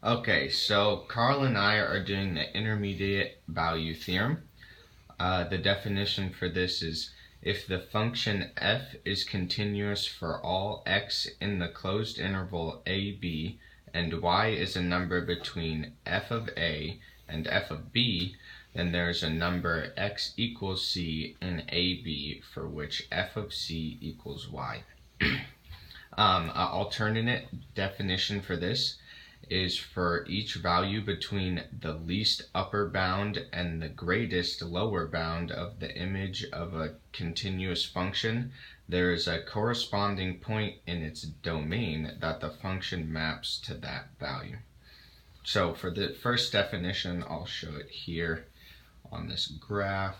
Okay, so Carl and I are doing the intermediate value theorem. The definition for this is if the function f is continuous for all x in the closed interval a, b, and y is a number between f of a and f of b, then there's a number x equals c in ab for which f of c equals y. An alternate definition for this is for each value between the least upper bound and the greatest lower bound of the image of a continuous function, there is a corresponding point in its domain that the function maps to that value. So for the first definition, I'll show it here on this graph.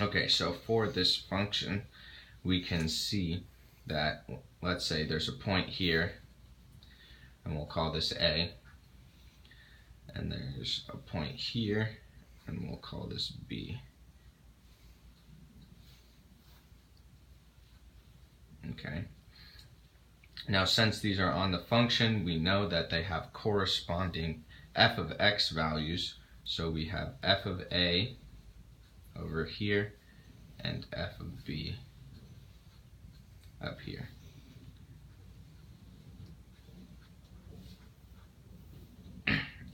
Okay, so for this function, we can see that, let's say there's a point here, and we'll call this A, and there's a point here, and we'll call this B. Okay. Now, since these are on the function, we know that they have corresponding f of x values, so we have f of A over here, and f of B up here.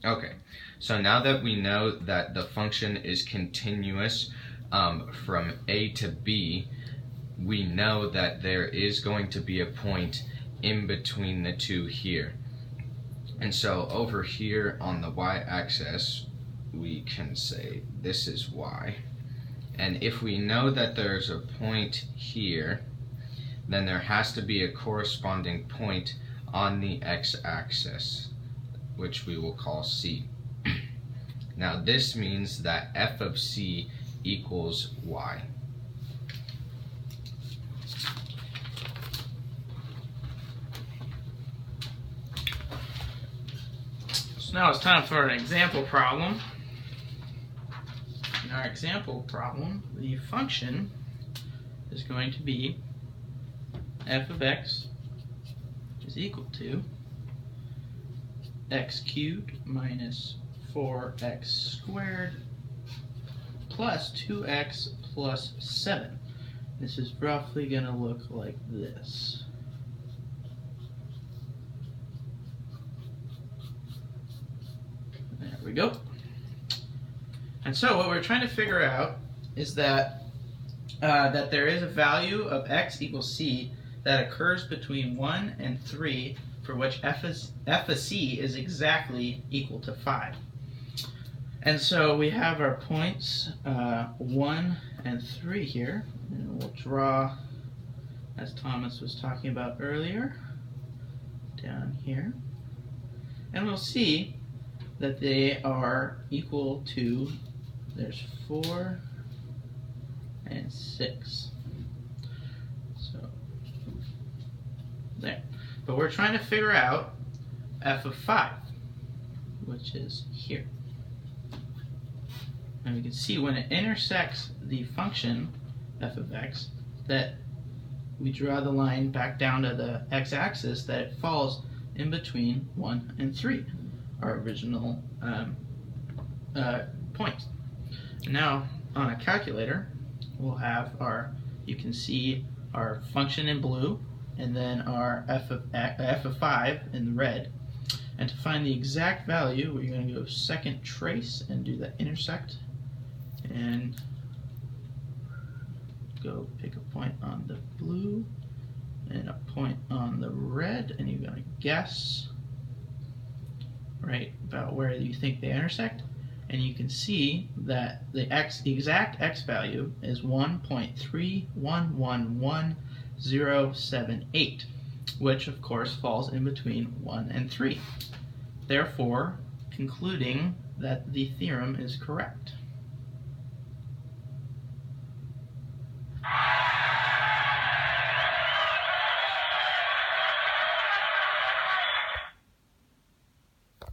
Okay, so now that we know that the function is continuous from a to b, we know that there is going to be a point in between the two here. And so over here on the y-axis, we can say this is y. And if we know that there's a point here, then there has to be a corresponding point on the x-axis, which we will call c. Now this means that f of c equals y. So now it's time for an example problem. In our example problem, the function is going to be f of x is equal to x cubed minus 4x squared plus 2x plus 7. This is roughly going to look like this. There we go. And so what we're trying to figure out is that that there is a value of x equals c that occurs between 1 and 3 for which f of c is exactly equal to 5. And so we have our points 1 and 3 here, and we'll draw, as Thomas was talking about earlier, down here. And we'll see that they are equal to, there's 4 and 6. So there. But we're trying to figure out f of 5, which is here. And we can see when it intersects the function f of x that we draw the line back down to the x-axis, that it falls in between 1 and 3, our original point. And now on a calculator, we'll have our, you can see our function in blue, and then our f of 5 in red. And to find the exact value, we're going to go second trace and do the intersect, and go pick a point on the blue and a point on the red, and you're going to guess right about where you think they intersect. And you can see that the exact x value is 1.3111078, which of course falls in between 1 and 3. Therefore, concluding that the theorem is correct.